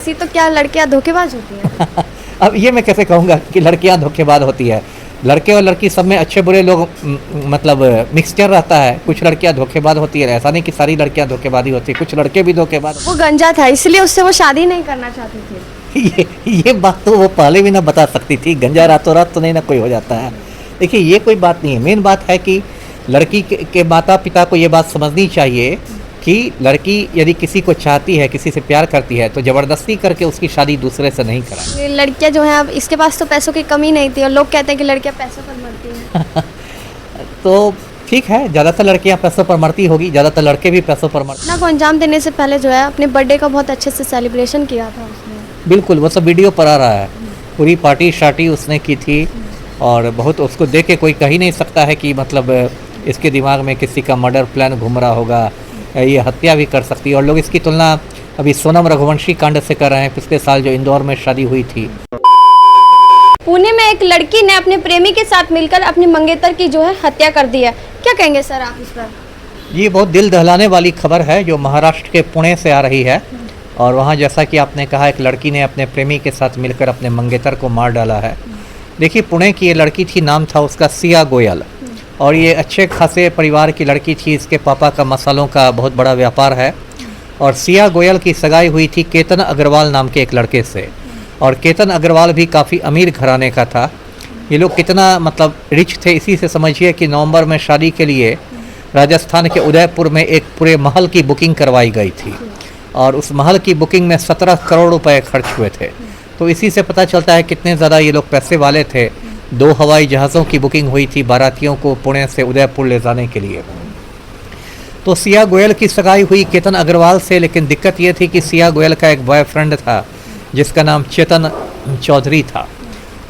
ऐसी तो क्या लड़कियां धोखेबाज होती हैं? अब ये मैं कैसे कहूँगा कि लड़कियां धोखेबाज होती है। लड़के और लड़की सब में अच्छे बुरे लोग मतलब मिक्सचर रहता है। कुछ लड़कियां धोखेबाज होती है, ऐसा नहीं कि सारी लड़कियां धोखेबाजी होती है, कुछ लड़के भी धोखेबाज। वो गंजा था इसलिए उससे वो शादी नहीं करना चाहती थी। ये बात तो वो पहले भी ना बता सकती थी। गंजा रातों रात तो नहीं ना कोई हो जाता है। देखिए ये कोई बात नहीं है। मेन बात है कि लड़की के माता पिता को ये बात समझनी चाहिए कि लड़की यदि किसी को चाहती है, किसी से प्यार करती है, तो ज़बरदस्ती करके उसकी शादी दूसरे से नहीं कराए। ये लड़कियां जो हैं अब इसके पास तो पैसों की कमी नहीं थी और लोग कहते हैं कि लड़कियां पैसों पर मरती हैं। तो ठीक है, ज़्यादातर लड़कियां पैसों पर मरती होगी, ज़्यादातर लड़के भी पैसों पर मरते। घटना को अंजाम देने से पहले जो है अपने बर्थडे का बहुत अच्छे से सेलिब्रेशन किया था उसने। बिल्कुल, वो सब वीडियो पर आ रहा है। पूरी पार्टी शार्टी उसने की थी और बहुत उसको देख के कोई कह ही नहीं सकता है कि मतलब इसके दिमाग में किसी का मर्डर प्लान घूम रहा होगा, ये हत्या भी कर सकती है। और लोग इसकी तुलना अभी सोनम रघुवंशी कांड से कर रहे हैं, पिछले साल जो इंदौर में शादी हुई थी। पुणे में एक लड़की ने अपने प्रेमी के साथ मिलकर अपनी मंगेतर की जो है हत्या कर दी है। क्या कहेंगे सर आप इस पर? ये बहुत दिल दहलाने वाली खबर है जो महाराष्ट्र के पुणे से आ रही है। और वहाँ जैसा कि आपने कहा, एक लड़की ने अपने प्रेमी के साथ मिलकर अपने मंगेतर को मार डाला है। देखिए, पुणे की ये लड़की थी, नाम था उसका सिया गोयल, और ये अच्छे खासे परिवार की लड़की थी। इसके पापा का मसालों का बहुत बड़ा व्यापार है। और सिया गोयल की सगाई हुई थी केतन अग्रवाल नाम के एक लड़के से। और केतन अग्रवाल भी काफ़ी अमीर घराने का था। ये लोग कितना मतलब रिच थे, इसी से समझिए कि नवंबर में शादी के लिए राजस्थान के उदयपुर में एक पूरे महल की बुकिंग करवाई गई थी। और उस महल की बुकिंग में 17 करोड़ रुपए खर्च हुए थे। तो इसी से पता चलता है कितने ज़्यादा ये लोग पैसे वाले थे। 2 हवाई जहाज़ों की बुकिंग हुई थी बारातियों को पुणे से उदयपुर ले जाने के लिए। तो सिया गोयल की सगाई हुई केतन अग्रवाल से, लेकिन दिक्कत ये थी कि सिया गोयल का एक बॉयफ्रेंड था जिसका नाम चेतन चौधरी था।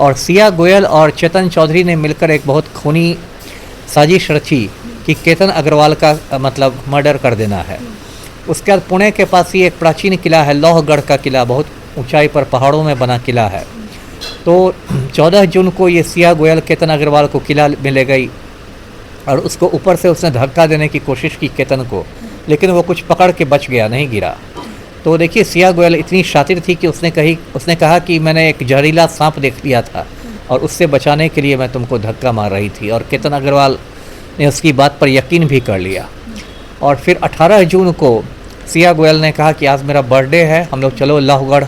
और सिया गोयल और चेतन चौधरी ने मिलकर एक बहुत खूनी साजिश रची कि केतन अग्रवाल का मतलब मर्डर कर देना है। उसके बाद पुणे के पास ही एक प्राचीन किला है, लोहगढ़ का किला, बहुत ऊंचाई पर पहाड़ों में बना किला है। तो 14 जून को ये सिया गोयल केतन अग्रवाल को किला में ले गई और उसको ऊपर से उसने धक्का देने की कोशिश की केतन को, लेकिन वो कुछ पकड़ के बच गया, नहीं गिरा। तो देखिए, सिया गोयल इतनी शातिर थी कि उसने कहा कि मैंने एक जहरीला सांप देख लिया था और उससे बचाने के लिए मैं तुमको धक्का मार रही थी। और केतन अग्रवाल ने उसकी बात पर यकीन भी कर लिया। और फिर 18 जून को सिया गोयल ने कहा कि आज मेरा बर्थडे है, हम लोग चलो लोहगढ़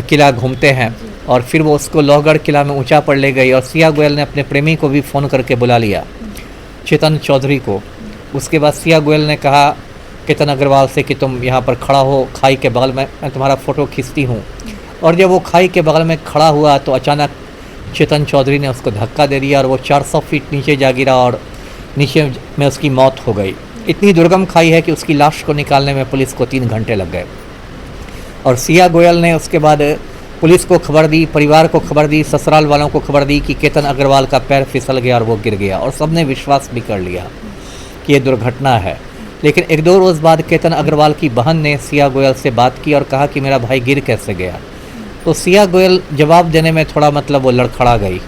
किला घूमते हैं। और फिर वो उसको लोहगढ़ किला में ऊंचा पर ले गई। और सिया गोयल ने अपने प्रेमी को भी फ़ोन करके बुला लिया, चेतन चौधरी को। उसके बाद सिया गोयल ने कहा केतन अग्रवाल से कि तुम यहाँ पर खड़ा हो खाई के बगल में, मैं तुम्हारा फ़ोटो खींचती हूँ। और जब वो खाई के बगल में खड़ा हुआ तो अचानक चेतन चौधरी ने उसको धक्का दे दिया और वो 400 फीट नीचे जा गिरा और नीचे में उसकी मौत हो गई। इतनी दुर्गम खाई है कि उसकी लाश को निकालने में पुलिस को 3 घंटे लग गए। और सिया गोयल ने उसके बाद पुलिस को खबर दी, परिवार को खबर दी, ससुराल वालों को खबर दी कि केतन अग्रवाल का पैर फिसल गया और वो गिर गया। और सबने विश्वास भी कर लिया कि ये दुर्घटना है। लेकिन 1-2 रोज़ बाद केतन अग्रवाल की बहन ने सिया गोयल से बात की और कहा कि मेरा भाई गिर कैसे गया। तो सिया गोयल जवाब देने में थोड़ा मतलब वो लड़खड़ा गई।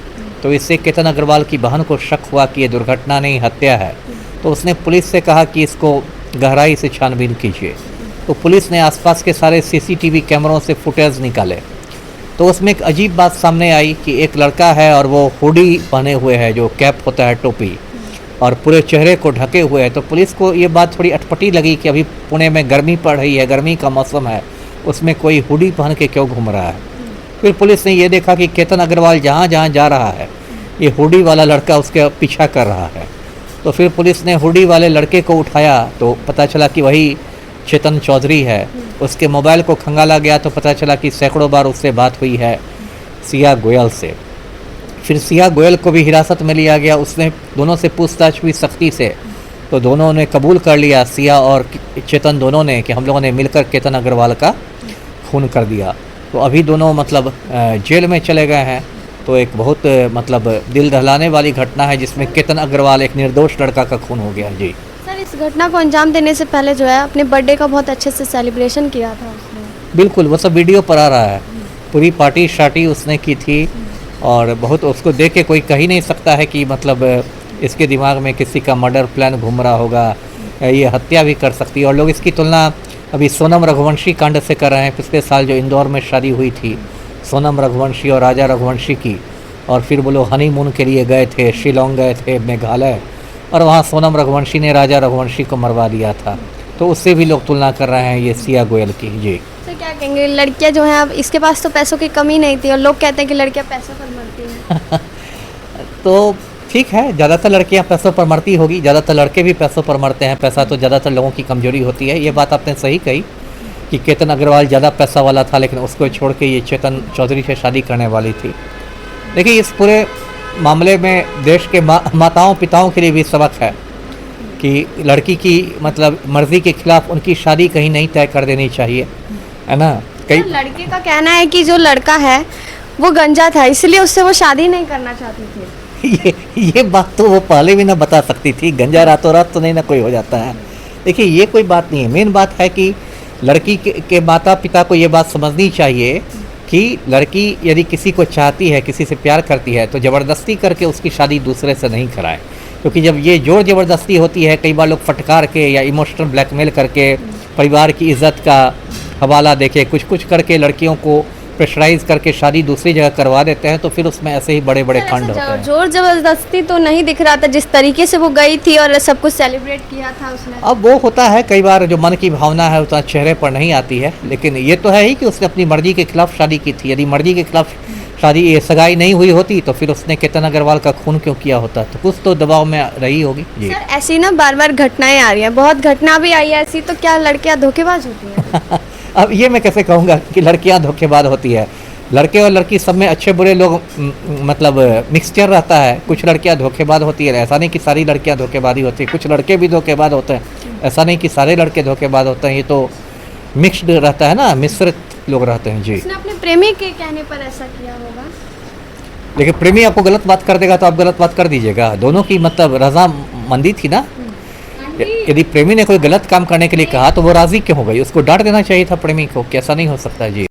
तो इससे केतन अग्रवाल की बहन को शक हुआ कि ये दुर्घटना नहीं, हत्या है। तो उसने पुलिस से कहा कि इसको गहराई से छानबीन कीजिए। तो पुलिस ने आसपास के सारे CCTV कैमरों से फुटेज निकाले। तो उसमें एक अजीब बात सामने आई कि एक लड़का है और वो हुडी पहने हुए है, जो कैप होता है, टोपी, और पूरे चेहरे को ढके हुए है। तो पुलिस को ये बात थोड़ी अटपटी लगी कि अभी पुणे में गर्मी पड़ रही है, गर्मी का मौसम है, उसमें कोई हुडी पहन के क्यों घूम रहा है। फिर पुलिस ने ये देखा कि केतन अग्रवाल जहाँ जहाँ जा रहा है ये हुडी वाला लड़का उसके पीछा कर रहा है। तो फिर पुलिस ने हुडी वाले लड़के को उठाया तो पता चला कि वही चेतन चौधरी है। उसके मोबाइल को खंगाला गया तो पता चला कि सैकड़ों बार उससे बात हुई है सिया गोयल से। फिर सिया गोयल को भी हिरासत में लिया गया। उसने दोनों से पूछताछ हुई सख्ती से। तो दोनों ने कबूल कर लिया, सिया और चेतन दोनों ने, कि हम लोगों ने मिलकर केतन अग्रवाल का खून कर दिया। तो अभी दोनों मतलब जेल में चले गए हैं। तो एक बहुत मतलब दिल दहलाने वाली घटना है जिसमें केतन अग्रवाल, एक निर्दोष लड़का का खून हो गया। जी सर, इस घटना को अंजाम देने से पहले जो है अपने बर्थडे का बहुत अच्छे से सेलिब्रेशन किया था उसने। बिल्कुल, वो सब वीडियो पर आ रहा है। पूरी पार्टी शार्टी उसने की थी और बहुत उसको देख के कोई कह ही नहीं सकता है कि मतलब इसके दिमाग में किसी का मर्डर प्लान घूम रहा होगा, ये हत्या भी कर सकती है। और लोग इसकी तुलना अभी सोनम रघुवंशी कांड से कर रहे हैं। पिछले साल जो इंदौर में शादी हुई थी सोनम रघुवंशी और राजा रघुवंशी की, और फिर वो लोग हनीमून के लिए गए थे, शिलोंग गए थे, मेघालय, और वहाँ सोनम रघुवंशी ने राजा रघुवंशी को मरवा दिया था। तो उससे भी लोग तुलना कर रहे हैं ये सिया गोयल की। जी तो क्या कहेंगे, लड़कियां जो हैं अब इसके पास तो पैसों की कमी नहीं थी और लोग कहते हैं कि लड़कियां पैसों पर मरती हैं। तो ठीक है, ज़्यादातर लड़कियां पैसों पर मरती होगी, ज़्यादातर लड़के भी पैसों पर मरते हैं। पैसा तो ज़्यादातर लोगों की कमजोरी होती है। ये बात आपने सही कही कि केतन अग्रवाल ज़्यादा पैसा वाला था, लेकिन उसको छोड़ के ये चेतन चौधरी से शादी करने वाली थी। देखिए, इस पूरे मामले में देश के माताओं पिताओं के लिए भी सबक है कि लड़की की मतलब मर्जी के खिलाफ उनकी शादी कहीं नहीं तय कर देनी चाहिए, है ना। कई तो लड़के का कहना है कि जो लड़का है वो गंजा था, इसलिए उससे वो शादी नहीं करना चाहती थी। ये बात तो वो पहले भी ना बता सकती थी। गंजा रातों रात तो नहीं ना कोई हो जाता है। देखिए, ये कोई बात नहीं है। मेन बात है कि लड़की के माता पिता को ये बात समझनी चाहिए कि लड़की यदि किसी को चाहती है, किसी से प्यार करती है, तो ज़बरदस्ती करके उसकी शादी दूसरे से नहीं कराए। क्योंकि जब ये जोर ज़बरदस्ती होती है, कई बार लोग फटकार के या इमोशनल ब्लैकमेल करके, परिवार की इज्जत का हवाला देके, कुछ कुछ करके लड़कियों को प्रेशराइज करके शादी दूसरी जगह करवा देते हैं, तो फिर उसमें ऐसे ही बड़े बड़े कांड होते हैं। जोर जबरदस्ती तो नहीं दिख रहा था, जिस तरीके से वो गई थी और सब कुछ सेलिब्रेट किया था उसने। अब वो होता है कई बार, जो मन की भावना है उतना चेहरे पर नहीं आती है। लेकिन ये तो है ही कि उसने अपनी मर्जी के खिलाफ शादी की थी। यदि मर्जी के खिलाफ शादी ये सगाई नहीं हुई होती तो फिर उसने केतन अग्रवाल का खून क्यों किया होता। तो कुछ तो दबाव में रही होगी। जी सर, ऐसी ना बार बार घटनाएं आ रही हैं, बहुत घटना भी आई है ऐसी, तो क्या लड़कियां धोखेबाज होती हैं? अब ये मैं कैसे कहूँगा कि लड़कियां धोखेबाज होती है। लड़के और लड़की सब में अच्छे बुरे लोग मतलब मिक्सचर रहता है। कुछ लड़कियां धोखेबाज होती है, ऐसा नहीं कि सारी लड़कियां धोखेबाजी होती है। कुछ लड़के भी धोखेबाज होते हैं, ऐसा नहीं कि सारे लड़के धोखेबाज होते हैं। ये तो मिक्स्ड रहता है ना, मिश्रित लोग रहते हैं। जी, उसने अपने प्रेमी के कहने पर ऐसा किया होगा। लेकिन प्रेमी आपको गलत बात कर देगा तो आप गलत बात कर दीजिएगा। दोनों की मतलब रजामंदी थी ना। यदि प्रेमी ने कोई गलत काम करने के लिए कहा तो वो राजी क्यों हो गई? उसको डांट देना चाहिए था प्रेमी को, कैसा नहीं हो सकता। जी।